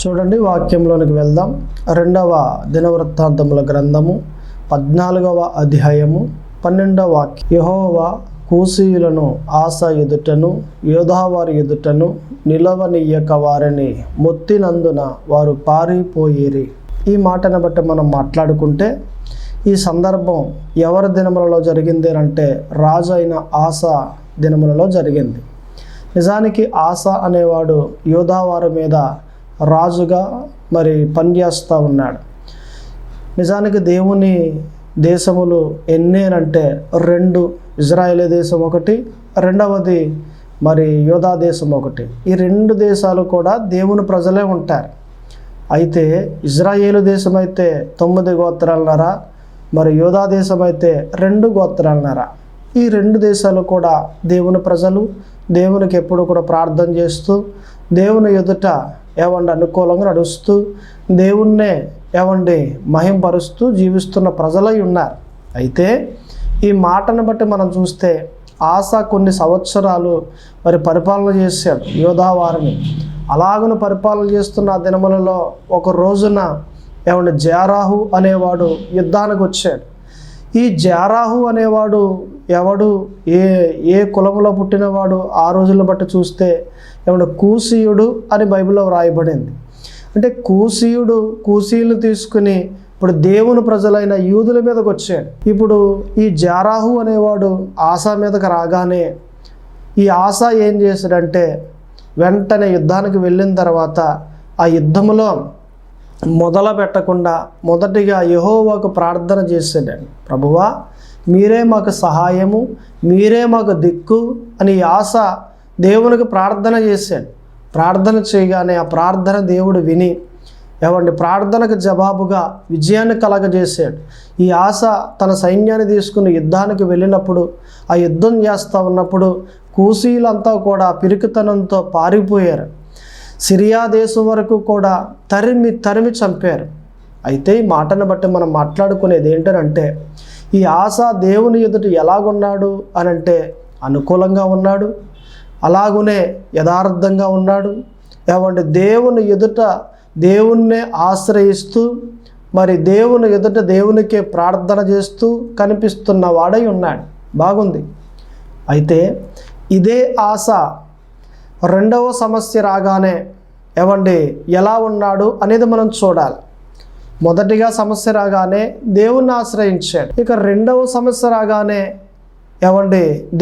చూడండి, వాక్యంలోనికి వెళ్దాం. 2వ దినవృత్తాంతముల గ్రంథము 14వ అధ్యాయము 12వ వాక్యం. యెహోవా కూషీయులను ఆస ఎదుటను యోధావారి ఎదుటను నిలవనీయక వారిని మొత్తినందున వారు పారిపోయిరి. ఈ మాటను బట్టి మనం మాట్లాడుకుంటే ఈ సందర్భం ఎవరి దినములలో జరిగింది అంటే రాజు అయిన ఆస దినములలో జరిగింది. నిజానికి ఆస అనేవాడు యోధావారి మీద రాజుగా పనిచేస్తూ ఉన్నాడు. నిజానికి దేవుని దేశములు ఎన్నేనంటే 2, ఇజ్రాయేలీ దేశం ఒకటి, రెండవది యోధా దేశం ఒకటి. ఈ 2 దేశాలు కూడా దేవుని ప్రజలే ఉంటారు. అయితే ఇజ్రాయేలు దేశం అయితే 9 గోత్రాలన్నర, యోధా దేశం అయితే 2 గోత్రాలన్నర. ఈ 2 దేశాలు కూడా దేవుని ప్రజలు, దేవునికి ఎప్పుడు కూడా ప్రార్థన చేస్తూ దేవుని ఎదుట అనుకూలంగా నడుస్తూ దేవుణ్ణే మహింపరుస్తూ జీవిస్తున్న ప్రజలై ఉన్నారు. అయితే ఈ మాటను బట్టి మనం చూస్తే ఆస కొన్ని సంవత్సరాలు పరిపాలన చేశాడు యోధావారిని. అలాగను పరిపాలన చేస్తున్న దినములలో ఒక రోజున జారాహు అనేవాడు యుద్ధానికి వచ్చాడు. ఈ జారాహు అనేవాడు ఎవడు, ఏ కులములో పుట్టినవాడు ఆ రోజులను బట్టి చూస్తే కూషీయుడు అని బైబిల్లో వ్రాయబడింది. అంటే కూషీయులు తీసుకుని ఇప్పుడు దేవుని ప్రజలైన యూదుల మీదకి వచ్చాడు. ఇప్పుడు ఈ జారాహు అనేవాడు ఆసా మీదకి రాగానే ఈ ఆస ఏం చేశాడంటే వెంటనే యుద్ధానికి వెళ్ళిన తర్వాత ఆ యుద్ధంలో మొదలు పెట్టకుండా మొదటిగా యెహోవాకు ప్రార్థన చేశాడండి. ప్రభువా, మీరే మాకు సహాయము, మీరే మాకు దిక్కు అని ఆస దేవునికి ప్రార్థన చేశాడు. ప్రార్థన చేయగానే ఆ ప్రార్థన దేవుడు విని ప్రార్థనకు జవాబుగా విజయాన్ని కలగజేశాడు. ఈ ఆస తన సైన్యాన్ని తీసుకుని యుద్ధానికి వెళ్ళినప్పుడు ఆ యుద్ధం చేస్తూ ఉన్నప్పుడు కూషీలంతా కూడా పిరికితనంతో పారిపోయారు. సిరియా దేశం వరకు కూడా తరిమి చంపారు. అయితే ఈ మాటను బట్టి మనం మాట్లాడుకునేది ఏంటంటే ఈ ఆస దేవుని ఎదుట ఎలాగున్నాడు అనంటే అనుకూలంగా ఉన్నాడు, అలాగునే యథార్థంగా ఉన్నాడు. దేవుని ఎదుట దేవుణ్ణే ఆశ్రయిస్తూ దేవుని ఎదుట దేవునికే ప్రార్థన చేస్తూ కనిపిస్తున్న వాడై ఉన్నాడు. బాగుంది. అయితే ఇదే ఆస 2వ సమస్య రాగానే ఎలా ఉన్నాడు అనేది మనం చూడాలి. మొదటిగా సమస్య రాగానే దేవుణ్ణి ఆశ్రయించాడు. ఇక 2వ సమస్య రాగానే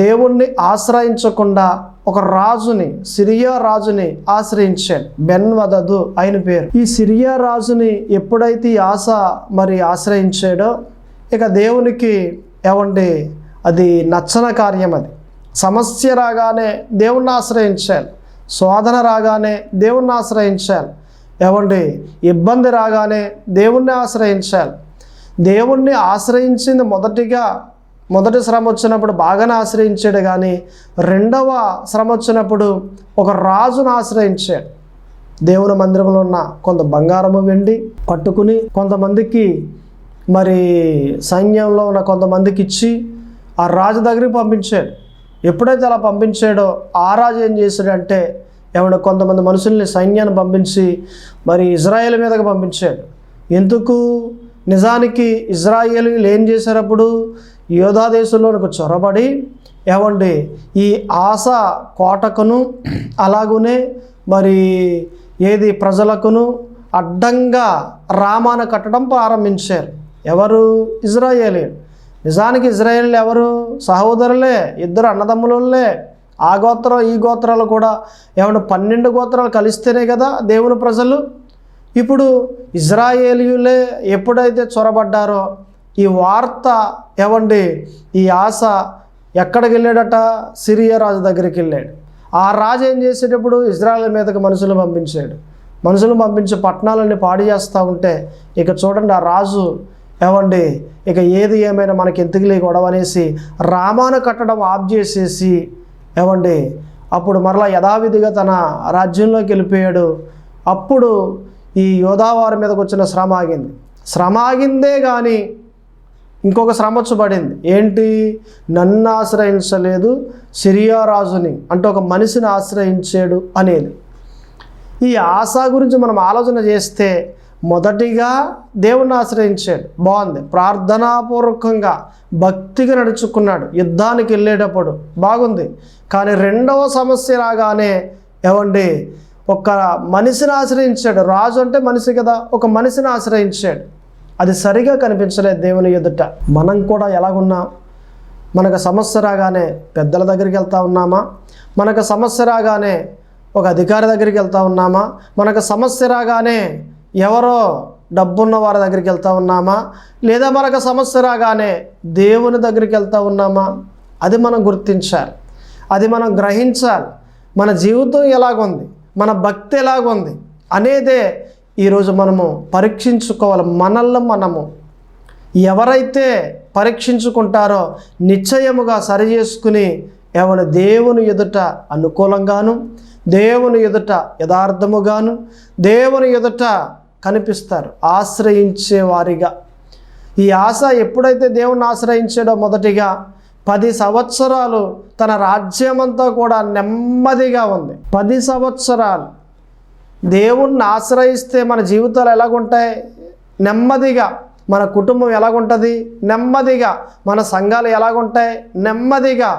దేవుణ్ణి ఆశ్రయించకుండా ఒక రాజుని, సిరియా రాజుని ఆశ్రయించాడు. బెన్హదదు ఆయన పేరు. ఈ సిరియా రాజుని ఎప్పుడైతే ఆస ఆశ్రయించాడో ఇక దేవునికి అది నచ్చన కార్యం. అది సమస్య రాగానే దేవుణ్ణి ఆశ్రయించాలి, శోధన రాగానే దేవుణ్ణి ఆశ్రయించాలి, ఇబ్బంది రాగానే దేవుణ్ణి ఆశ్రయించాలి. దేవుణ్ణి ఆశ్రయించింది మొదటి శ్రమ వచ్చినప్పుడు బాగానే ఆశ్రయించాడు, కానీ 2వ శ్రమ వచ్చినప్పుడు ఒక రాజును ఆశ్రయించాడు. దేవుని మందిరంలో ఉన్న కొంత బంగారము వెండి పట్టుకుని కొంతమందికి సైన్యంలో ఉన్న కొంతమందికి ఇచ్చి ఆ రాజు దగ్గరికి పంపించాడు. ఎప్పుడైతే అలా పంపించాడో ఆ రాజు ఏం చేశాడంటే కొంతమంది మనుషుల్ని సైన్యాన్ని పంపించి ఇజ్రాయేల్ మీదకి పంపించాడు. ఎందుకు? నిజానికి ఇజ్రాయేలీలు ఏం చేశారప్పుడు యోధా దేశంలోనికి చొరబడి ఈ ఆస కోటకును అలాగునే ప్రజలకును అడ్డంగా రామాను కట్టడం ప్రారంభించారు. ఎవరు? ఇజ్రాయేలీలు. నిజానికి ఇజ్రాయేలీలు ఎవరు? సహోదరులే, 2 అన్నదమ్ములే. ఆ గోత్రం ఈ గోత్రాలు కూడా 12 గోత్రాలు కలిస్తేనే కదా దేవుని ప్రజలు. ఇప్పుడు ఇజ్రాయేలీయులే ఎప్పుడైతే చొరబడ్డారో ఈ వార్త ఈ ఆస ఎక్కడికి వెళ్ళాడట? సిరియా రాజు దగ్గరికి వెళ్ళాడు. ఆ రాజు ఏం చేసేటప్పుడు ఇజ్రాయేల్ మీదకి మనుషులు పంపించాడు. మనుషులు పంపించి పట్టణాలన్నీ పాడు చేస్తూ ఉంటే ఇక చూడండి, ఆ రాజు ఇక ఏది ఏమైనా మనకి ఎందుకులే గొడవ అనేసి రామాను కట్టడం ఆఫ్ చేసేసి అప్పుడు మరలా యథావిధిగా తన రాజ్యంలోకి వెళ్ళిపోయాడు. అప్పుడు ఈ యోధావారి మీదకి వచ్చిన శ్రమ ఆగిందే కానీ ఇంకొక శ్రమ వచ్చబడింది. ఏంటి? నన్ను ఆశ్రయించలేదు, సిరియా రాజుని అంటే ఒక మనిషిని ఆశ్రయించాడు అనేది. ఈ ఆశ గురించి మనం ఆలోచన చేస్తే మొదటిగా దేవుణ్ణి ఆశ్రయించాడు, బాగుంది. ప్రార్థనాపూర్వకంగా భక్తిగా నడుచుకున్నాడు, యుద్ధానికి వెళ్ళేటప్పుడు బాగుంది. కానీ రెండవ సమస్య రాగానే ఏమండి, ఒక మనిషిని ఆశ్రయించాడు. రాజు అంటే మనిషి కదా, ఒక మనిషిని ఆశ్రయించాడు. అది సరిగా కనిపించలేదు దేవుని ఎదుట. మనం కూడా ఎలాగున్నాం? మనకు సమస్య రాగానే పెద్దల దగ్గరికి వెళ్తూ ఉన్నామా? మనకు సమస్య రాగానే ఒక అధికారి దగ్గరికి వెళ్తూ ఉన్నామా? మనకు సమస్య రాగానే ఎవరో డబ్బున్న వారి దగ్గరికి వెళ్తూ ఉన్నామా? లేదా మనకు సమస్య రాగానే దేవుని దగ్గరికి వెళ్తూ ఉన్నామా? అది మనం గుర్తించాలి, అది మనం గ్రహించాలి. మన జీవితం ఎలాగుంది, మన భక్తి ఎలాగుంది అనేదే ఈరోజు మనము పరీక్షించుకోవాలి. మనల్ని మనము ఎవరైతే పరీక్షించుకుంటారో నిశ్చయముగా సరి చేసుకుని ఎవరు దేవుని ఎదుట అనుకూలంగాను, దేవుని ఎదుట యథార్థముగాను, దేవుని ఎదుట కనిపిస్తారు, ఆశ్రయించే వారిగా. ఈ ఆశ ఎప్పుడైతే దేవుణ్ణి ఆశ్రయించాడో మొదటిగా 10 సంవత్సరాలు తన రాజ్యమంతా కూడా నెమ్మదిగా ఉంది. 10 సంవత్సరాలు దేవుణ్ణి ఆశ్రయిస్తే మన జీవితాలు ఎలాగుంటాయి? నెమ్మదిగా. మన కుటుంబం ఎలాగుంటుంది? నెమ్మదిగా. మన సంఘాలు ఎలాగుంటాయి? నెమ్మదిగా.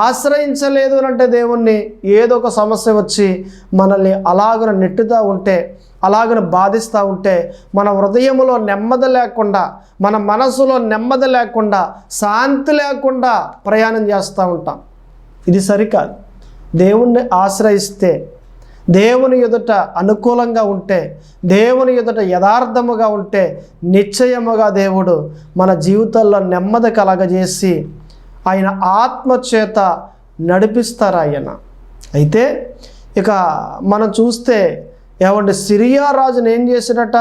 ఆశ్రయించలేదు అంటే దేవుణ్ణి, ఏదో ఒక సమస్య వచ్చి మనల్ని అలాగున నెట్టుతూ ఉంటే, అలాగున బాధిస్తూ ఉంటే, మన హృదయంలో నెమ్మది లేకుండా, మన మనసులో నెమ్మది లేకుండా, శాంతి లేకుండా ప్రయాణం చేస్తూ ఉంటాం. ఇది సరికాదు. దేవుణ్ణి ఆశ్రయిస్తే, దేవుని ఎదుట అనుకూలంగా ఉంటే, దేవుని ఎదుట యథార్థముగా ఉంటే నిశ్చయముగా దేవుడు మన జీవితాల్లో నెమ్మది కలగజేసి ఆయన ఆత్మచేత నడిపిస్తారు ఆయన. అయితే ఇక మనం చూస్తే ఏమంటే సిరియా రాజును ఏం చేసినట?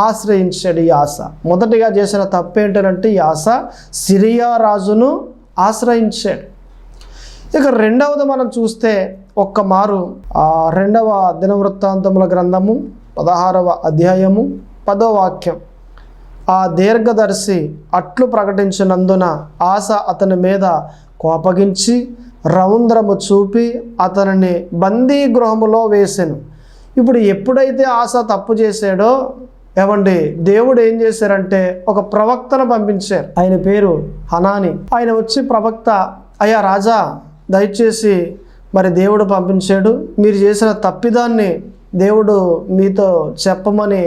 ఆశ్రయించాడు. ఈ ఆశ మొదటిగా చేసిన తప్పేంటంటే ఈ ఆశ సిరియా రాజును ఆశ్రయించాడు. ఇక రెండవది మనం చూస్తే ఒక్క మారు 2వ దినవృత్తాంతముల గ్రంథము 16వ అధ్యాయము 10వ వాక్యం. ఆ దీర్ఘదర్శి అట్లు ప్రకటించినందున ఆశ అతని మీద కోపగించి రౌంద్రము చూపి అతనిని బందీ గృహములో వేసెను. ఇప్పుడు ఎప్పుడైతే ఆశ తప్పు చేశాడో ఏమండి, దేవుడు ఏం చేశారంటే ఒక ప్రవక్తను పంపించారు. ఆయన పేరు హనాని. ఆయన వచ్చి ప్రవక్త, అయ్యా రాజా, దయచేసి మరి దేవుడు పంపించాడు, మీరు చేసిన తప్పిదాన్ని దేవుడు మీతో చెప్పమని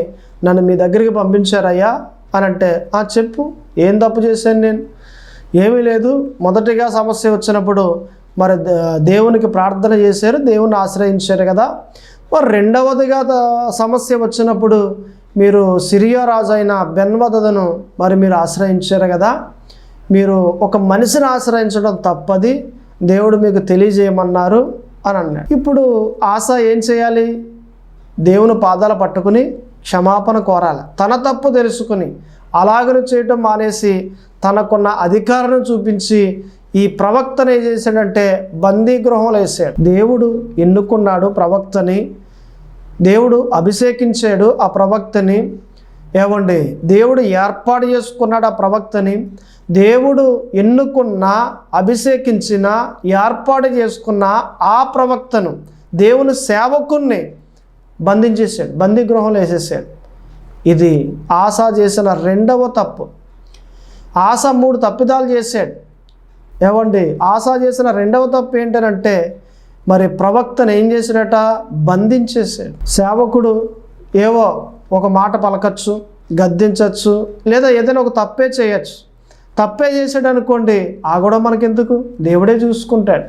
నన్ను మీ దగ్గరికి పంపించారయ్యా అని అంటే, చెప్పు, ఏం తప్పు చేశాను నేను? ఏమీ లేదు. మొదటిగా సమస్య వచ్చినప్పుడు మరి దేవునికి ప్రార్థన చేశారు, దేవుని ఆశ్రయించారు కదా. మరి రెండవదిగా సమస్య వచ్చినప్పుడు మీరు సిరియా రాజు అయిన బెన్హదదును మరి మీరు ఆశ్రయించారు కదా. మీరు ఒక మనిషిని ఆశ్రయించడం తప్పది, దేవుడు మీకు తెలియజేయమన్నారు అని అన్నాడు. ఇప్పుడు ఆశ ఏం చేయాలి? దేవుని పాదాలు పట్టుకుని క్షమాపణ కోరాలి, తన తప్పు తెలుసుకుని. అలాగను చేయటం మానేసి తనకున్న అధికారాన్ని చూపించి ఈ ప్రవక్తను ఏం చేశాడంటే బందీ గృహంలో వేసాడు. దేవుడు ఎన్నుకున్నాడు ప్రవక్తని, దేవుడు అభిషేకించాడు ఆ ప్రవక్తని. ఏమండి, దేవుడు ఏర్పాటు చేసుకున్నాడు ఆ ప్రవక్తని. దేవుడు ఎన్నుకున్న, అభిషేకించిన, ఏర్పాటు చేసుకున్న ఆ ప్రవక్తను, దేవుని సేవకుణ్ణి బంధించేసాడు, బందీ గృహంలో వేసేసాడు. ఇది ఆశ చేసిన రెండవ తప్పు. ఆశ 3 తప్పిదాలు చేశాడు. ఏమండి, ఆశ చేసిన రెండవ తప్పు ఏంటంటే మరి ప్రవక్తను ఏం చేసినట? బంధించేసాడు. సేవకుడు ఏవో ఒక మాట పలకచ్చు, గద్దించవచ్చు, లేదా ఏదైనా ఒక తప్పే చేయొచ్చు. తప్పే చేసాడు అనుకోండి, ఆ కూడా మనకెందుకు, దేవుడే చూసుకుంటాడు.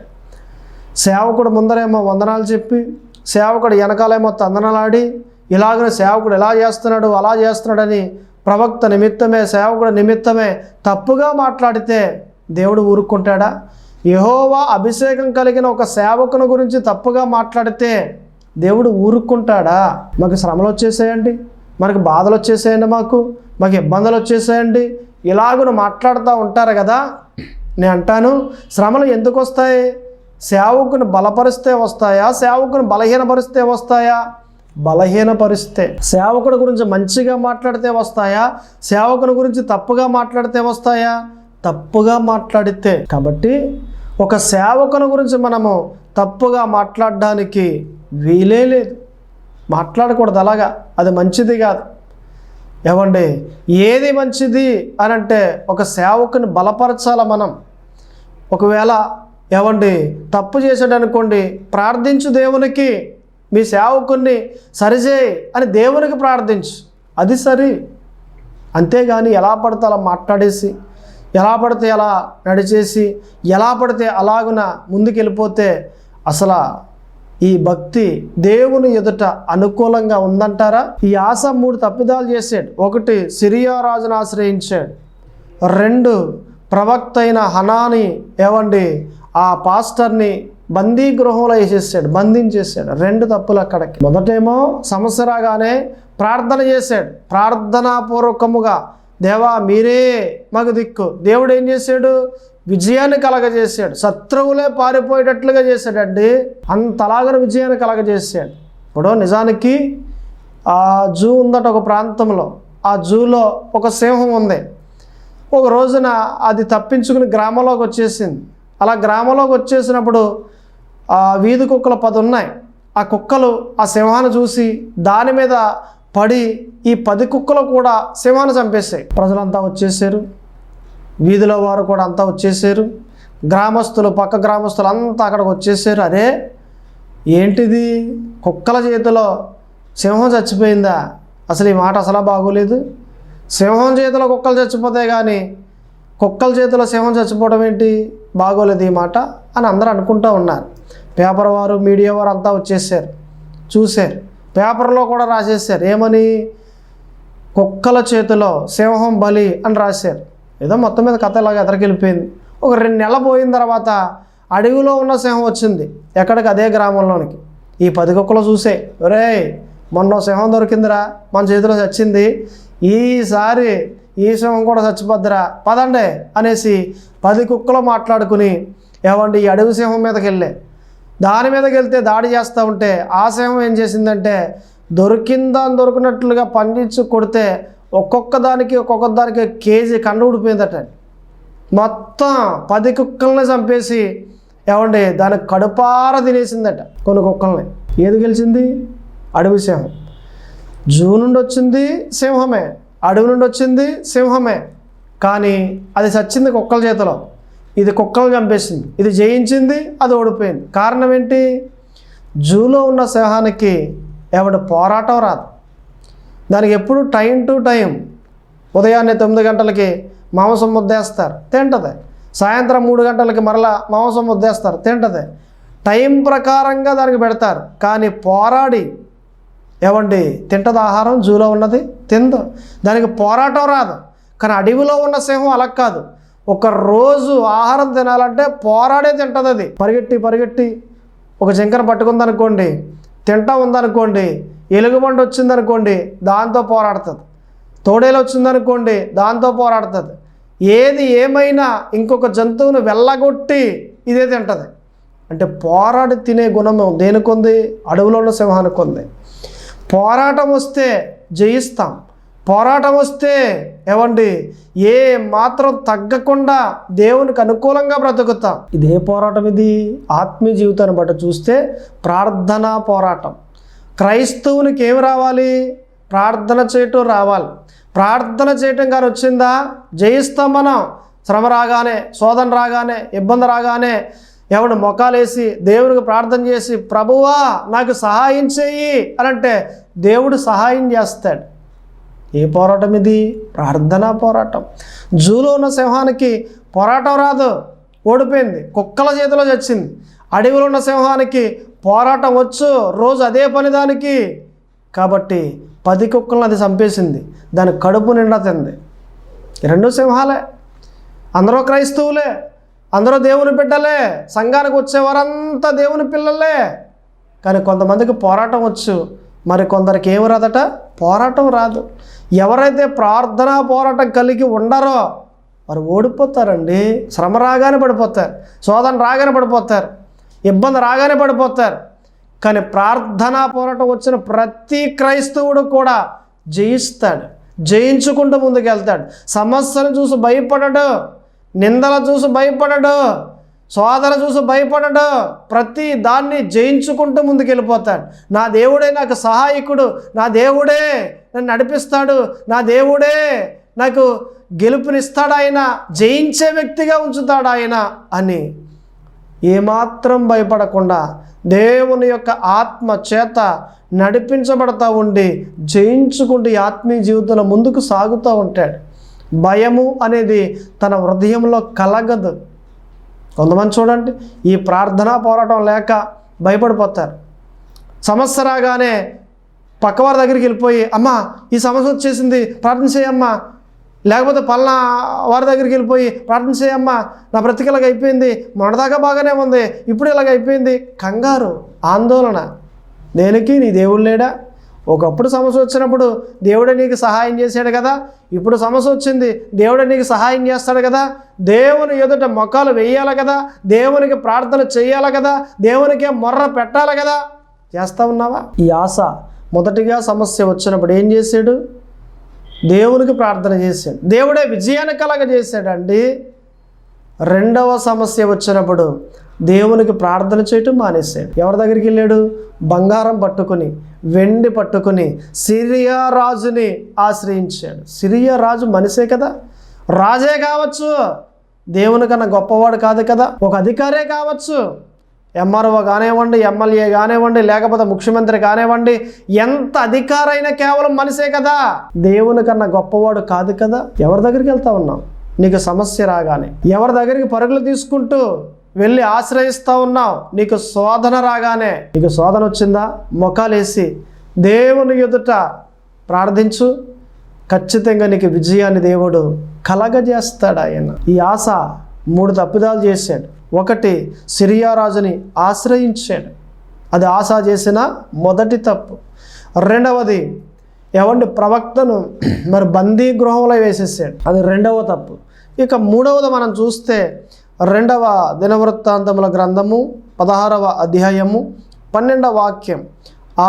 సేవకుడు ముందరేమో వందనాలు చెప్పి, సేవకుడు వెనకాలేమో తందనలాడి, ఇలాగనే సేవకుడు ఎలా చేస్తున్నాడు అలా చేస్తున్నాడని ప్రవక్త నిమిత్తమే, సేవకుడు నిమిత్తమే తప్పుగా మాట్లాడితే దేవుడు ఊరుకుంటాడా? యెహోవా అభిషేకం కలిగిన ఒక సేవకుని గురించి తప్పుగా మాట్లాడితే దేవుడు ఊరుకుంటాడా? మాకు శ్రమలు వచ్చేసాయండి, మనకు బాధలు వచ్చేసాయండి, మాకు ఇబ్బందులు వచ్చేసాయండి, ఇలాగను మాట్లాడుతూ ఉంటారు కదా. నేను అంటాను, శ్రమలు ఎందుకు వస్తాయి? సేవకుని బలపరిస్తే వస్తాయా? సేవకుని బలహీనపరిస్తే వస్తాయా? బలహీనపరిస్తే. సేవకుడి గురించి మంచిగా మాట్లాడితే వస్తాయా? సేవకుని గురించి తప్పుగా మాట్లాడితే వస్తాయా? తప్పుగా మాట్లాడితే. కాబట్టి ఒక సేవకుని గురించి మనము తప్పుగా మాట్లాడడానికి వీలే లేదు. మాట్లాడకూడదు అలాగా, అది మంచిది కాదు. ఏమండి, ఏది మంచిది అని అంటే ఒక సేవకుని బలపరచాల మనం. ఒకవేళ ఏమండి తప్పు చేశాడు అనుకోండి, ప్రార్థించు దేవునికి, మీ సేవకుని సరిచేయి అని దేవునికి ప్రార్థించు, అది సరి. అంతేగాని ఎలా పడితే అలా మాట్లాడేసి, ఎలా పడితే అలా నడిచేసి, ఎలా పడితే అలాగున ముందుకు వెళ్ళిపోతే అసలు ఈ భక్తి దేవుని ఎదుట అనుకూలంగా ఉందంటారా? ఈ ఆస 3 తప్పిదాలు చేశాడు. 1, సిరియా రాజును ఆశ్రయించాడు. 2, ప్రవక్త అయిన హనాని ఏమండి ఆ పాస్టర్ని బందీ గృహంలో వేసేసాడు, బంధించేసాడు. 2 తప్పులు అక్కడికి. మొదటేమో సమస్య రాగానే ప్రార్థన చేశాడు, ప్రార్థనాపూర్వకముగా దేవా మీరే మాకు దిక్కు. దేవుడు ఏం చేశాడు? విజయాన్ని కలగజేశాడు, శత్రువులే పారిపోయేటట్లుగా చేశాడండి. అంతలాగా విజయాన్ని కలగజేశాడు. ఇప్పుడు నిజానికి ఆ జూ ఉందట ఒక ప్రాంతంలో, ఆ జూలో ఒక సింహం ఉంది. ఒక రోజున అది తప్పించుకుని గ్రామంలోకి వచ్చేసింది. అలా గ్రామంలోకి వచ్చేసినప్పుడు ఆ వీధి కుక్కలు 10 ఉన్నాయి. ఆ కుక్కలు ఆ సింహాన్ని చూసి దాని మీద పడి ఈ 10 కుక్కలు కూడా సింహాన్ని చంపేశాయి. ప్రజలంతా వచ్చేసారు, వీధిలో వారు కూడా అంతా వచ్చేసారు, గ్రామస్తులు పక్క గ్రామస్తులు అంతా అక్కడికి వచ్చేసారు. అరే ఏంటిది, కుక్కల చేతిలో సింహం చచ్చిపోయిందా? అసలు ఈ మాట అసలు బాగోలేదు. సింహం చేతిలో కుక్కలు చచ్చిపోతాయి కానీ కుక్కల చేతిలో సింహం చచ్చిపోవడం ఏంటి, బాగోలేదు ఈ మాట అని అందరూ అనుకుంటూ ఉన్నారు. పేపర్ వారు, మీడియా వారు అంతా వచ్చేసారు, చూశారు. పేపర్లో కూడా రాసేసారు, ఏమని? కుక్కల చేతిలో సింహం బలి అని రాశారు. ఏదో మొత్తం మీద కథ ఇలాగ ఎదరికెళ్ళిపోయింది. ఒక 2 నెలలు పోయిన తర్వాత అడవిలో ఉన్న సింహం వచ్చింది ఎక్కడికి, అదే గ్రామంలోనికి. ఈ 10 కుక్కలు చూసే, ఒరే మొన్న సింహం దొరికిందిరా, మన చేతిలో చచ్చింది, ఈసారి ఈ సింహం కూడా చచ్చిపోద్దిరా, పదండి అనేసి 10 కుక్కలు మాట్లాడుకుని ఏమండి ఈ అడవి సింహం మీదకి వెళ్ళే. దాని మీదకి వెళ్తే దాడి చేస్తూ ఉంటే ఆ సింహం ఏం చేసిందంటే దొరికిందని దొరికినట్లుగా పండించి కొడితే ఒక్కొక్క దానికి కేజీ కండ ఊడిపోయిందట. మొత్తం 10 కుక్కల్ని చంపేసి ఏమండి దానికి కడుపార తినేసిందట కొన్ని కుక్కల్ని. ఏది గెలిచింది? అడవి సింహం. జూ నుండి వచ్చింది సింహమే, అడవి నుండి వచ్చింది సింహమే, కానీ అది చచ్చింది కుక్కల చేతిలో. ఇది కుక్కలు చంపేసింది, ఇది జయించింది, అది ఓడిపోయింది. కారణం ఏంటి? జూలో ఉన్న సింహానికి ఏమంటే పోరాటం రాదు. దానికి ఎప్పుడు టైం టు టైం, ఉదయాన్నే 9 గంటలకి మాంసం ముద్దేస్తారు, తింటది. సాయంత్రం 3 గంటలకి మరలా మాంసం ముద్దేస్తారు, తింటది. టైం ప్రకారంగా దానికి పెడతారు. కానీ పోరాడి ఏమండి తింటది ఆహారం, జూలో ఉన్నది తిందు. దానికి పోరాటం రాదు. కానీ అడవిలో ఉన్న సింహం అలా కాదు. ఒక రోజు ఆహారం తినాలంటే పోరాడే తింటుంది. అది పరిగెట్టి ఒక జింకను పట్టుకుందనుకోండి, తింటా ఉందనుకోండి, ఎలుగుబంటి వచ్చిందనుకోండి దాంతో పోరాడుతుంది, తోడేలు వచ్చిందనుకోండి దాంతో పోరాడుతుంది. ఏది ఏమైనా ఇంకొక జంతువును వెళ్ళగొట్టి ఇదే తింటుంది. అంటే పోరాడి తినే గుణం దేనికొంది? అడవిలో ఉన్న సింహానికి ఉంది. పోరాటం వస్తే జయిస్తాం, పోరాటం వస్తే ఏమండి ఏ మాత్రం తగ్గకుండా దేవునికి అనుకూలంగా బ్రతుకుతాం. ఇదే పోరాటం. ఇది ఆత్మీయ జీవితాన్ని బట్టి చూస్తే ప్రార్థనా పోరాటం. క్రైస్తవునికి ఏమి రావాలి? ప్రార్థన చేయటం రావాలి. ప్రార్థన చేయటం కానీ వచ్చిందా జయిస్తాం మనం. శ్రమ రాగానే, శోధన రాగానే, ఇబ్బంది రాగానే ఎవడు మొకాలేసి దేవునికి ప్రార్థన చేసి ప్రభువా నాకు సహాయం చెయ్యి అని అంటే దేవుడు సహాయం చేస్తాడు. ఏ పోరాటం ఇది? ప్రార్థనా పోరాటం. జూలో ఉన్న సింహానికి పోరాటం రాదు, ఓడిపోయింది, కుక్కల చేతిలో చచ్చింది. అడవిలో ఉన్న సింహానికి పోరాటం వచ్చు, రోజు అదే పని దానికి. కాబట్టి 10 కుక్కలను అది చంపేసింది, దాని కడుపు నిండా తింది. 2 సింహాలే, అందరూ క్రైస్తవులే, అందరూ దేవుని బిడ్డలే, సంఘానికి వచ్చేవారంతా దేవుని పిల్లలే. కానీ కొంతమందికి పోరాటం వచ్చు, మరి కొందరికి ఏమి రాదట? పోరాటం రాదు. ఎవరైతే ప్రార్థనా పోరాటం కలిగి ఉండరో వారు ఓడిపోతారండి. శ్రమ రాగానే పడిపోతారు, శోధన రాగానే పడిపోతారు, ఇబ్బంది రాగానే పడిపోతారు. కానీ ప్రార్థనా పోరాటం వచ్చిన ప్రతి క్రైస్తవుడు కూడా జయిస్తాడు, జయించుకుంటూ ముందుకు వెళ్తాడు. సమస్యను చూసి భయపడడు, నిందల చూసి భయపడడు, శోధన చూసి భయపడడు, ప్రతి దాన్ని జయించుకుంటూ ముందుకెళ్ళిపోతాడు. నా దేవుడే నాకు సహాయకుడు, నా దేవుడే నన్ను నడిపిస్తాడు, నా దేవుడే నాకు గెలుపునిస్తాడు, ఆయన జయించే వ్యక్తిగా ఉంచుతాడు ఆయన అని ఏమాత్రం భయపడకుండా దేవుని యొక్క ఆత్మ చేత నడిపించబడతా ఉండి జయించుకుంటూ ఈ ఆత్మీయ జీవితంలో ముందుకు సాగుతూ ఉంటాడు. భయము అనేది తన హృదయంలో కలగదు. కొంతమంది చూడండి, ఈ ప్రార్థనా పోరాటం లేక భయపడిపోతారు. సమస్య రాగానే పక్కవారి దగ్గరికి వెళ్ళిపోయి, అమ్మా ఈ సమస్య వచ్చేసింది ప్రార్థన చేయమ్మా, లేకపోతే పలానా వారి దగ్గరికి వెళ్ళిపోయి ప్రార్థన చేయమ్మా, నా బ్రతికిలాగ అయిపోయింది, మొన్నదాకా బాగానే ఉంది, ఇప్పుడు ఇలాగ అయిపోయింది. కంగారు, ఆందోళన. దేనికి? నీ దేవుడు లేడా? ఒకప్పుడు సమస్య వచ్చినప్పుడు దేవుడే నీకు సహాయం చేశాడు కదా, ఇప్పుడు సమస్య వచ్చింది దేవుడే నీకు సహాయం చేస్తాడు కదా, దేవుని ఎదుట మొక్కలు వేయాలి కదా, దేవునికి ప్రార్థన చేయాలి కదా, దేవునికే మొర్ర పెట్టాలి కదా. చేస్తూ ఉన్నావా? ఈ ఆశ మొదటిగా సమస్య వచ్చినప్పుడు ఏం చేశాడు? దేవునికి ప్రార్థన చేశాడు, దేవుడే విజయాన్ని కలగజేశాడండి. రెండవ సమస్య వచ్చినప్పుడు దేవునికి ప్రార్థన చేయటం మానేశాడు. ఎవరి దగ్గరికి వెళ్ళాడు? బంగారం పట్టుకుని, వెండి పట్టుకుని సిరియా రాజుని ఆశ్రయించాడు. సిరియా రాజు మనిషే కదా, రాజే కావచ్చు, దేవుని కన్నా గొప్పవాడు కాదు కదా, ఒక అధికారే కావచ్చు, ఎంఆర్ఓ కానివ్వండి, ఎమ్మెల్యే కానివ్వండి, లేకపోతే ముఖ్యమంత్రి కానివ్వండి, ఎంత అధికారైనా కేవలం మనిషే కదా, దేవుని కన్నా గొప్పవాడు కాదు కదా. ఎవరి దగ్గరికి వెళ్తా ఉన్నావు? నీకు సమస్య రాగానే ఎవరి దగ్గరికి పరుగులు తీసుకుంటూ వెళ్ళి ఆశ్రయిస్తూ ఉన్నావు? నీకు శోధన రాగానే, నీకు శోధన వచ్చిందా? మొఖాలేసి దేవుని ఎదుట ప్రార్థించు, ఖచ్చితంగా నీకు విజయాన్ని దేవుడు కలగజేస్తాడు ఆయన. ఈ ఆశ 3 తప్పిదాలు చేశాడు. ఒకటి, సిరియా రాజుని ఆశ్రయించాడు, అది ఆశ చేసిన మొదటి తప్పు. రెండవది, ప్రవక్తను మరి బందీ గృహంలో వేసేసాడు, అది రెండవ తప్పు. ఇక మూడవది మనం చూస్తే 2వ దినవృత్తాంతముల గ్రంథము 16వ అధ్యాయము 12వ వాక్యం.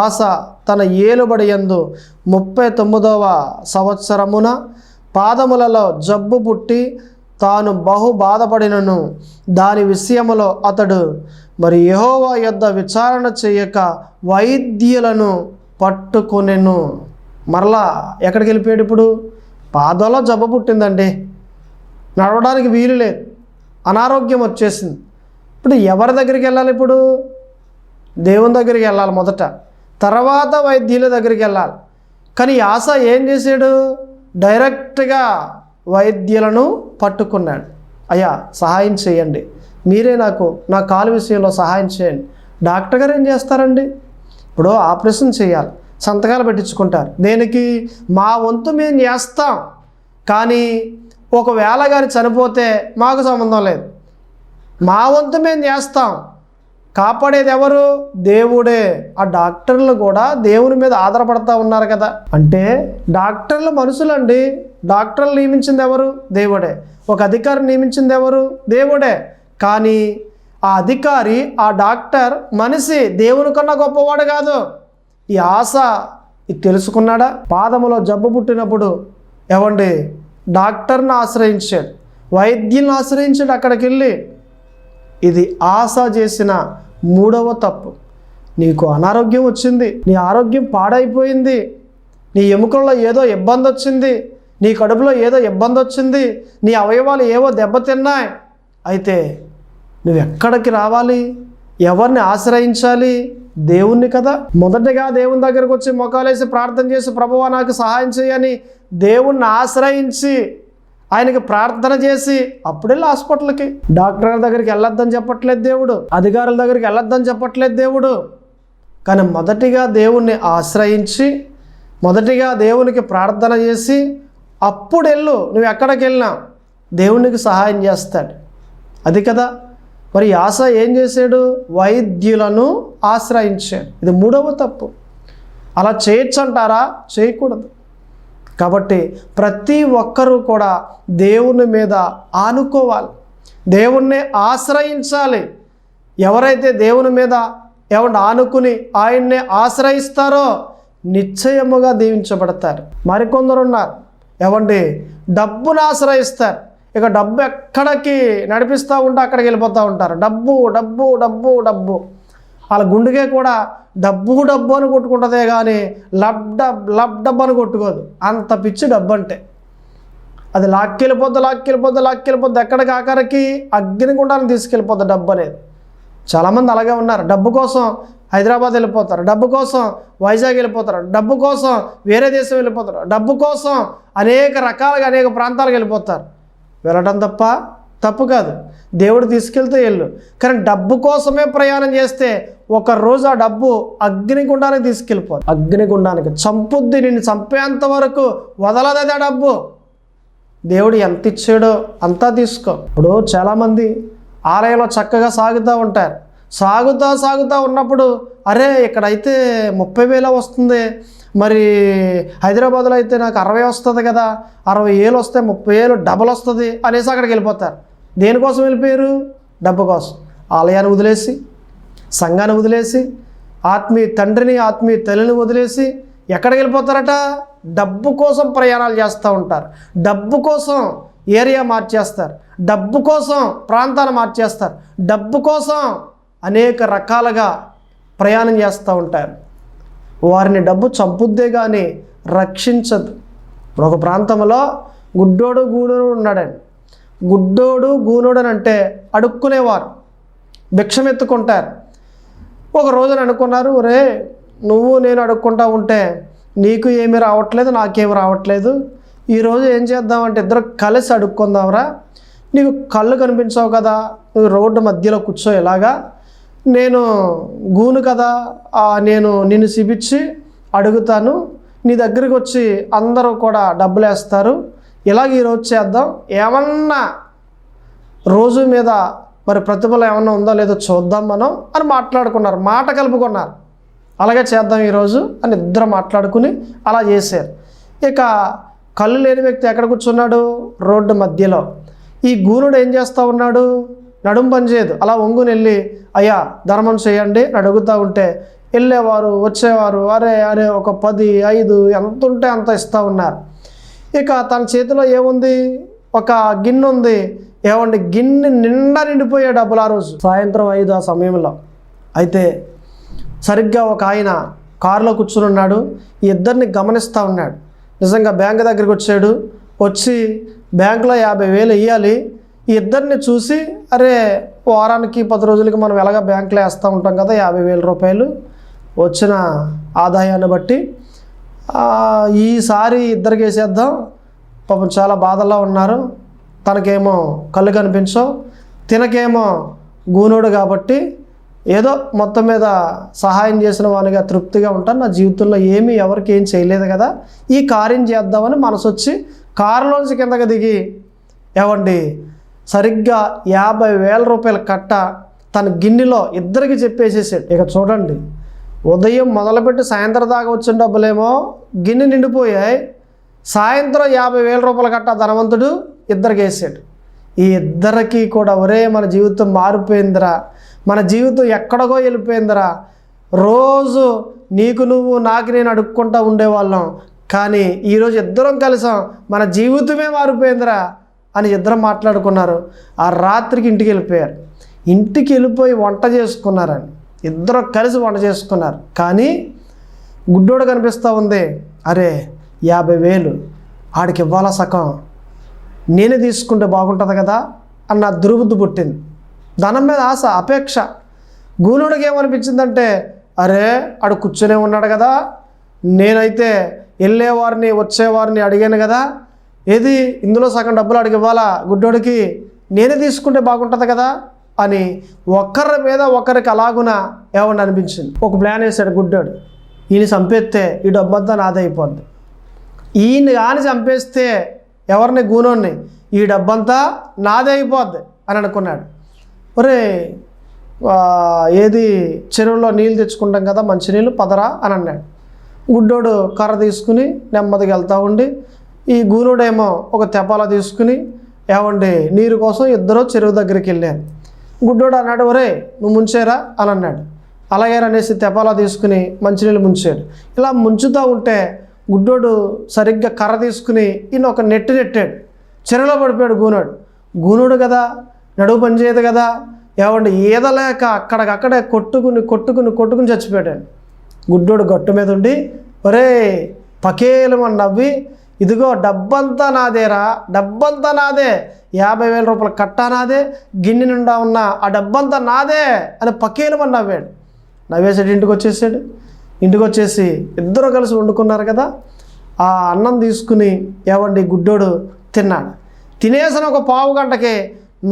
ఆస తన ఏలుబడి యందు 39వ సంవత్సరమున పాదములలో జబ్బు పుట్టి తాను బహు బాధపడినను, దాని విషయములో అతడు మరి యెహోవా యొద్ద విచారణ చేయక వైద్యులను పట్టుకొనెను. మరలా ఎక్కడికి వెళ్ళిపోయాడు? ఇప్పుడు పాదంలో జబ్బు పుట్టిందండి, నడవడానికి వీలు లేదు, అనారోగ్యం వచ్చేసింది. ఇప్పుడు ఎవరి దగ్గరికి వెళ్ళాలి? ఇప్పుడు దేవుని దగ్గరికి వెళ్ళాలి మొదట, తర్వాత వైద్యుల దగ్గరికి వెళ్ళాలి. కానీ ఆశ ఏం చేశాడు? డైరెక్ట్గా వైద్యులను పట్టుకున్నాడు. అయ్యా సహాయం చేయండి, మీరే నాకు నా కాలు విషయంలో సహాయం చేయండి. డాక్టర్ గారు ఏం చేస్తారండి? ఇప్పుడు ఆపరేషన్ చేయాలి, సంతకాలు పెట్టించుకుంటారు. దేనికి? మా వంతు మేము చేస్తాం, కానీ ఒకవేళ కానీ చనిపోతే మాకు సంబంధం లేదు, మా వంతు మేము చేస్తాం. కాపాడేది ఎవరు? దేవుడే. ఆ డాక్టర్లు కూడా దేవుని మీద ఆధారపడతా ఉన్నారు కదా. అంటే డాక్టర్లు మనుషులండి, డాక్టర్లు నియమించింది ఎవరు? దేవుడే. ఒక అధికారి నియమించింది ఎవరు? దేవుడే. కానీ ఆ అధికారి, ఆ డాక్టర్ మనిషి, దేవుని కన్నా గొప్పవాడు కాదు. ఈ ఆశ ఇది తెలుసుకున్నాడా? పాదములో జబ్బు పుట్టినప్పుడు డాక్టర్ని ఆశ్రయించాడు, వైద్యులను ఆశ్రయించాడు అక్కడికి వెళ్ళి. ఇది ఆశ చేసిన 3వ తప్పు. నీకు అనారోగ్యం వచ్చింది, నీ ఆరోగ్యం పాడైపోయింది, నీ ఎముకల్లో ఏదో ఇబ్బంది వచ్చింది, నీ కడుపులో ఏదో ఇబ్బంది వచ్చింది, నీ అవయవాలు ఏవో దెబ్బతిన్నాయి. అయితే నువ్వు ఎక్కడికి రావాలి? ఎవరిని ఆశ్రయించాలి? దేవుణ్ణి కదా. మొదటగా దేవుని దగ్గరకు వచ్చి మొఖాలేసి ప్రార్థన చేసి, ప్రభువా నాకు సహాయం చేయని దేవుణ్ణి ఆశ్రయించి ఆయనకి ప్రార్థన చేసి అప్పుడెళ్ళి హాస్పిటల్కి. డాక్టర్ గారి దగ్గరికి వెళ్ళొద్దని చెప్పట్లేదు దేవుడు, అధికారుల దగ్గరికి వెళ్ళొద్దని చెప్పట్లేదు దేవుడు. కానీ మొదటిగా దేవుణ్ణి ఆశ్రయించి, మొదటిగా దేవునికి ప్రార్థన చేసి అప్పుడు వెళ్ళు. నువ్వు ఎక్కడికి వెళ్ళినా దేవునికి సహాయం చేస్తాడు. అది కదా. మరి ఆశ ఏం చేశాడు? వైద్యులను ఆశ్రయించాడు. ఇది 3వ తప్పు. అలా చేయొచ్చు అంటారా? చేయకూడదు. కాబట్టి ప్రతి ఒక్కరూ కూడా దేవుని మీద ఆనుకోవాలి, దేవుణ్ణి ఆశ్రయించాలి. ఎవరైతే దేవుని మీద ఆనుకుని ఆయన్నే ఆశ్రయిస్తారో నిశ్చయముగా దీవించబడతారు. మరికొందరు ఉన్నారు, డబ్బును ఆశ్రయిస్తారు. ఇక డబ్బు ఎక్కడికి నడిపిస్తూ ఉంటే అక్కడికి వెళ్ళిపోతూ ఉంటారు. డబ్బు డబ్బు డబ్బు డబ్బు. వాళ్ళ గుండెకే కూడా డబ్బు డబ్బు అని కొట్టుకుంటుందే కానీ లబ్ డబ్ అని కొట్టుకోదు. అంత పిచ్చి డబ్బు అంటే. అది లాక్కెళ్ళిపోద్ది ఎక్కడికి ఆఖరికి అగ్నిగుండాన్ని తీసుకెళ్ళిపోద్ది డబ్బు అనేది. చాలామంది అలాగే ఉన్నారు. డబ్బు కోసం హైదరాబాద్ వెళ్ళిపోతారు, డబ్బు కోసం వైజాగ్ వెళ్ళిపోతారు, డబ్బు కోసం వేరే దేశం వెళ్ళిపోతారు, డబ్బు కోసం అనేక రకాలుగా అనేక ప్రాంతాలకు వెళ్ళిపోతారు. వెళ్ళడం తప్పు కాదు, దేవుడు తీసుకెళ్తే వెళ్ళు. కానీ డబ్బు కోసమే ప్రయాణం చేస్తే ఒకరోజు ఆ డబ్బు అగ్నిగుండానికి తీసుకెళ్ళిపోదు. అగ్నిగుండానికి చంపుద్ది, నిన్ను చంపేంత వరకు వదలదే ఆ డబ్బు. దేవుడు ఎంత ఇచ్చాడో అంతా తీసుకో. ఇప్పుడు చాలామంది ఆలయంలో చక్కగా సాగుతూ ఉంటారు. సాగుతూ ఉన్నప్పుడు అరే ఇక్కడైతే 30,000 వస్తుంది, మరి హైదరాబాద్లో అయితే నాకు 60 వస్తుంది కదా, 60,000 వస్తే 30,000 డబల్ వస్తుంది అనేసి అక్కడికి వెళ్ళిపోతారు. దేనికోసం వెళ్ళిపోయారు? డబ్బు కోసం. ఆలయాన్ని వదిలేసి, సంఘాన్ని వదిలేసి, ఆత్మీయ తండ్రిని ఆత్మీయ తల్లిని వదిలేసి ఎక్కడికి వెళ్ళిపోతారట? డబ్బు కోసం ప్రయాణాలు చేస్తూ ఉంటారు. డబ్బు కోసం ఏరియా మార్చేస్తారు, డబ్బు కోసం ప్రాంతాన్ని మార్చేస్తారు, డబ్బు కోసం అనేక రకాలుగా ప్రయాణం చేస్తూ ఉంటారు. వారిని డబ్బు చంపుద్దే కానీ రక్షించదు. ఇప్పుడు ఒక ప్రాంతంలో గుడ్డోడు గూనోడు ఉన్నాడండి. గుడ్డోడు గూనోడు అని అంటే అడుక్కునేవారు, భిక్షమెత్తుకుంటారు. ఒక రోజున అనుకున్నారు, రే నువ్వు నేను అడుక్కుంటా ఉంటే నీకు ఏమీ రావట్లేదు, నాకేమి రావట్లేదు, ఈరోజు ఏం చేద్దామంటే ఇద్దరు కలిసి అడుక్కుందాంరా. నీకు కళ్ళు కనిపించావు కదా, నువ్వు రోడ్డు మధ్యలో కూర్చో, ఇలాగా నేను గూను కదా, నేను నిన్ను చూపించి అడుగుతాను, నీ దగ్గరికి వచ్చి అందరూ కూడా డబ్బులు వేస్తారు, ఇలాగ ఈరోజు చేద్దాం, ఏమన్నా రోజు మీద మరి ప్రతిఫలం ఏమన్నా ఉందో లేదో చూద్దాం మనం అని మాట్లాడుకున్నారు, మాట కలుపుకున్నారు. అలాగే చేద్దాం ఈరోజు అని ఇద్దరు మాట్లాడుకుని అలా చేశారు. ఇక కళ్ళు లేని వ్యక్తి ఎక్కడ కూర్చున్నాడు? రోడ్డు మధ్యలో. ఈ గూనుడు ఏం చేస్తూ ఉన్నాడు? నడుము పనిచేయదు, అలా ఒంగుని వెళ్ళి అయ్యా ధర్మం చేయండి అని అడుగుతూ ఉంటే వెళ్ళేవారు వచ్చేవారు అరే ఒక 10, 5 ఎంత ఉంటే అంత ఇస్తూ ఉన్నారు. ఇక తన చేతిలో ఏముంది? ఒక గిన్నె ఉంది. ఏమండి, గిన్నె నిండా నిండిపోయే డబ్బులు ఆ రోజు సాయంత్రం 5 ఆ సమయంలో. అయితే సరిగ్గా ఒక ఆయన కారులో కూర్చుని ఉన్నాడు, ఈ ఇద్దరిని గమనిస్తూ ఉన్నాడు. నిజంగా బ్యాంక్ దగ్గరికి వచ్చాడు, వచ్చి బ్యాంకులో 50,000 ఇవ్వాలి. ఈ ఇద్దరిని చూసి అరే వారానికి 10 రోజులకి మనం ఎలాగ బ్యాంకులో వేస్తూ ఉంటాం కదా 50,000 రూపాయలు వచ్చిన ఆదాయాన్ని బట్టి ఈసారి ఇద్దరికి వేసేద్దాం, పాపం చాలా బాధల్లో ఉన్నారు, తనకేమో కళ్ళు కనిపించవు, తినకేమో గూనోడు కాబట్టి ఏదో మొత్తం మీద సహాయం చేసిన వానిగా తృప్తిగా ఉంటాను, నా జీవితంలో ఎవరికి ఏం చేయలేదు కదా, ఈ కార్యం చేద్దామని మనసు వచ్చి కారులోంచి కిందకి దిగి ఏవండి సరిగ్గా 50,000 రూపాయల కట్ట తన గిన్నెలో ఇద్దరికి చెప్పేసేసాడు. ఇక చూడండి, ఉదయం మొదలుపెట్టి సాయంత్రం దాకా వచ్చిన డబ్బులేమో గిన్నె నిండిపోయాయి, సాయంత్రం 50,000 రూపాయల కట్ట ధనవంతుడు ఇద్దరికి వేసాడు. ఈ ఇద్దరికి కూడా ఒరే మన జీవితం మారిపోయిందిరా, మన జీవితం ఎక్కడికో వెళ్ళిపోయిందిరా, రోజు నీకు నువ్వు నాకు నేను అడుక్కుంటూ ఉండేవాళ్ళం, కానీ ఈరోజు ఇద్దరం కలిసాం, మన జీవితమే మారిపోయిందిరా అని ఇద్దరం మాట్లాడుకున్నారు. ఆ రాత్రికి ఇంటికి వెళ్ళిపోయారు. ఇంటికి వెళ్ళిపోయి వంట చేసుకున్నారని ఇద్దరు కలిసి వంట చేసుకున్నారు. కానీ గుడ్డోడు కనిపిస్తూ ఉంది, అరే 50,000 ఆడికి ఇవ్వాలా, సగం నేనే తీసుకుంటే బాగుంటుంది కదా అన్న దుర్బుద్ధి పుట్టింది. ధనం మీద ఆశ, అపేక్ష. గూనుడికి ఏమనిపించిందంటే అరే ఆడు కూర్చొనే ఉన్నాడు కదా, నేనైతే వెళ్ళేవారిని వచ్చేవారిని అడిగాను కదా, ఏది ఇందులో సగం డబ్బులు అడిగి ఇవ్వాలా గుడ్డోడికి, నేనే తీసుకుంటే బాగుంటుంది కదా అని ఒకరి మీద ఒకరికి అలాగున ఏమన్నా అనిపించింది. ఒక ప్లాన్ వేసాడు గుడ్డోడు, ఈయన చంపేస్తే ఈ డబ్బంతా నాదే అయిపోద్ది, ఈయన కానీ చంపేస్తే ఎవరిని గూనోడిని, ఈ డబ్బంతా నాదే అయిపోద్ది అని అనుకున్నాడు. ఒరే ఏది చెరువులో నీళ్ళు తెచ్చుకుంటాం కదా మంచినీళ్ళు, పదరా అని అన్నాడు. గుడ్డోడు కర్ర తీసుకుని నెమ్మదిగా వెళ్తూ ఉండి, ఈ గూనుడేమో ఒక తెపాల తీసుకుని ఏమండి నీరు కోసం ఇద్దరు చెరువు దగ్గరికి వెళ్ళారు. గుడ్డోడు అన్నాడు, ఒరే నువ్వు ముంచేరా అని అన్నాడు. అలాగే అనేసి తెపాల తీసుకుని మంచినీళ్ళు ముంచాడు. ఇలా ముంచుతూ ఉంటే గుడ్డోడు సరిగ్గా కర్ర తీసుకుని ఈయన ఒక నెట్టాడు, చెరువులో పడిపోయాడు గూనోడు. గూనుడు కదా, నడువు పనిచేయదు కదా, ఏమండి ఈదలేక అక్కడికక్కడే కొట్టుకుని చచ్చిపోయాడు. గుడ్డోడు గట్టు మీద ఉండి ఒరే పకేలమని నవ్వి, ఇదిగో డబ్బంతా నాదేరా, డబ్బంతా నాదే, 50,000 రూపాయల కట్టా నాదే, గిన్నె నిండా ఉన్న ఆ డబ్బంతా నాదే అని పకేలమని నవ్వాడు. నవ్వేసాడు, ఇంటికి వచ్చేసి ఇద్దరు కలిసి వండుకున్నారు కదా, ఆ అన్నం తీసుకుని ఏమండి గుడ్డోడు తిన్నాడు. తినేసిన ఒక పావు గంటకే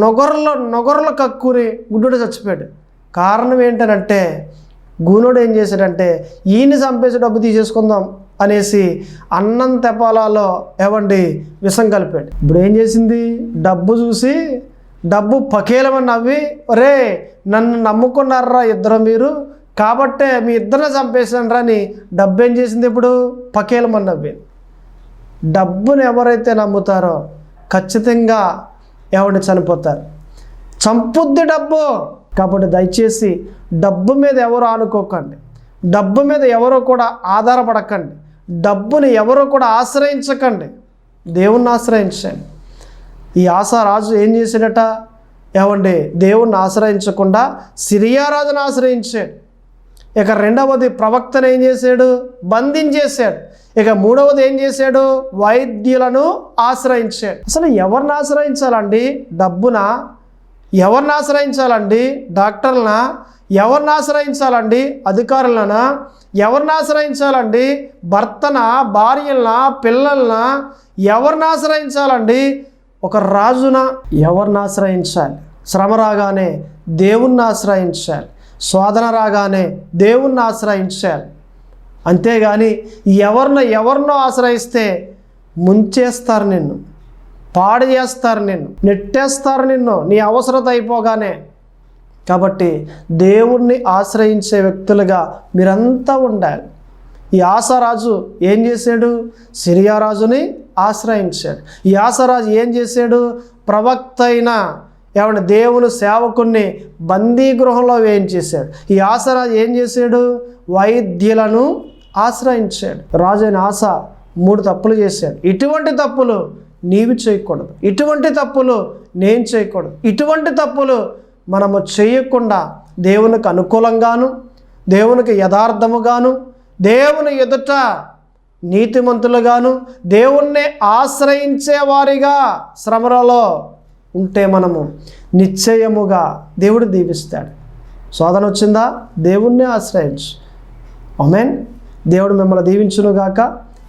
నొగరులో కక్కుని గుడ్డోడు చచ్చిపోయాడు. కారణం ఏంటనంటే గూనోడు ఏం చేశాడంటే ఈయన్ని చంపేసి డబ్బు తీసేసుకుందాం అనేసి అన్నం తెపాలలో ఏమండి విషం కలిపాడు. ఇప్పుడు ఏం చేసింది, డబ్బు చూసి డబ్బు పకేలమని నవ్వి, ఒరే నన్ను నమ్ముకున్నారా ఇద్దరు మీరు, కాబట్టే మీ ఇద్దరిని చంపేసాను అని డబ్బు ఏం చేసింది, ఇప్పుడు పకేలమని నవ్వింది. డబ్బుని ఎవరైతే నమ్ముతారో ఖచ్చితంగా ఎవరిని చనిపోతారు, చంపుద్ది డబ్బు. కాబట్టి దయచేసి డబ్బు మీద ఎవరు ఆనుకోకండి, డబ్బు మీద ఎవరు కూడా ఆధారపడకండి, డబ్బుని ఎవరు కూడా ఆశ్రయించకండి, దేవుణ్ణి ఆశ్రయించండి. ఈ ఆసారాజు ఏం చేశాడట, ఏమండి దేవుణ్ణి ఆశ్రయించకుండా సిరియా రాజును ఆశ్రయించాడు. ఇక రెండవది ప్రవక్తను ఏం చేశాడు, బంధించేశాడు. ఇక మూడవది ఏం చేశాడు, వైద్యులను ఆశ్రయించాడు. అసలు ఎవరిని ఆశ్రయించాలండి, డబ్బునా? ఎవరిని ఆశ్రయించాలండి, డాక్టర్లనా? ఎవరిని ఆశ్రయించాలండి, అధికారులనా? ఎవరిని ఆశ్రయించాలండి, భర్తనా, భార్యలనా, పిల్లలనా? ఎవరిని ఆశ్రయించాలండి, ఒక రాజునా? ఎవరిని ఆశ్రయించాలి? శ్రమ రాగానే దేవుణ్ణి ఆశ్రయించాలి, శోధన రాగానే దేవుణ్ణి ఆశ్రయించాలి. అంతేగాని ఎవరినో ఆశ్రయిస్తే ముంచేస్తారు, నిన్ను పాడు చేస్తారు, నిన్ను నెట్టేస్తారు, నిన్ను నీ అవసరత అయిపోగానే. కాబట్టి దేవుణ్ణి ఆశ్రయించే వ్యక్తులుగా మీరంతా ఉండాలి. ఈ ఆసారాజు ఏం చేశాడు, సిరియా రాజుని ఆశ్రయించాడు. ఈ ఆసారాజు ఏం చేశాడు, ప్రవక్త అయిన ఏమంటే దేవుని సేవకుణ్ణి బందీ గృహంలో వేయించేశాడు. ఈ ఆసారాజు ఏం చేశాడు, వైద్యులను ఆశ్రయించాడు. రాజు అయిన ఆస 3 తప్పులు చేశాడు. ఇటువంటి తప్పులు నీవు చేయకూడదు, ఇటువంటి తప్పులు నేను చేయకూడదు, ఇటువంటి తప్పులు మనము చేయకుండా దేవునికి అనుకూలంగాను, దేవునికి యథార్థముగాను, దేవుని ఎదుట నీతిమంతులుగాను, దేవుణ్ణి ఆశ్రయించేవారిగా శ్రమలలో ఉంటే మనము నిశ్చయముగా దేవుడు దీవిస్తాడు. శోధన వచ్చిందా, దేవుణ్ణి ఆశ్రయించు. ఆమేన్. దేవుడు మిమ్మల్ని దీవించునుగాక.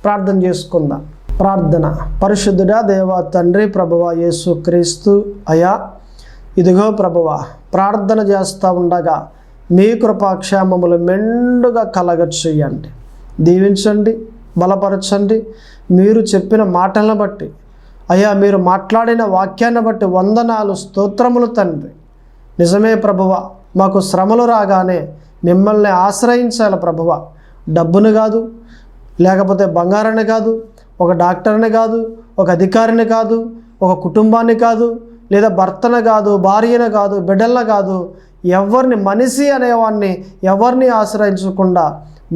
ప్రార్థన చేసుకుందాం. ప్రార్థన. పరిశుద్ధుడా దేవా తండ్రి, ప్రభువా యేసు క్రీస్తు అయా, ఇదిగో ప్రభువా ప్రార్థన చేస్తూ ఉండగా మీ కృపాక్షేమములు మెండుగా కలగచేయండి, దీవించండి, బలపరచండి. మీరు చెప్పిన మాటలను బట్టి అయ్యా, మీరు మాట్లాడిన వాక్యాన్ని బట్టి వందనాలు, స్తోత్రములు తండ్రి. నిజమే ప్రభువా, మాకు శ్రమలు రాగానే మిమ్మల్ని ఆశ్రయించాలి ప్రభువా. డబ్బును కాదు, లేకపోతే బంగారాన్ని కాదు, ఒక డాక్టర్ని కాదు, ఒక అధికారిని కాదు, ఒక కుటుంబాన్ని కాదు, లేదా భర్తను కాదు, భార్యను కాదు, బిడ్డలను కాదు, ఎవరిని, మనిషి అనేవాడిని ఎవరిని ఆశ్రయించకుండా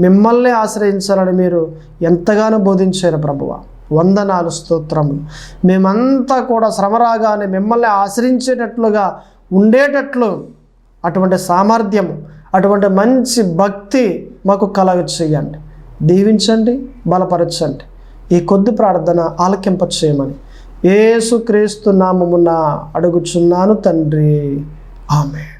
మిమ్మల్ని ఆశ్రయించాలని మీరు ఎంతగానో బోధించారు ప్రభువా. వందనాలు, స్తోత్రములు. మేమంతా కూడా శ్రమ రాగానే మిమ్మల్ని ఆశ్రయించేటట్లుగా ఉండేటట్లు అటువంటి సామర్థ్యము, అటువంటి మంచి భక్తి మాకు కలుగ చేయండి, దీవించండి, బలపరచండి. ఈ కొద్ది ప్రార్థన ఆలకింప చేయమని యేసుక్రీస్తు నామమున అడుగుచున్నాను తండ్రి. ఆమేన్.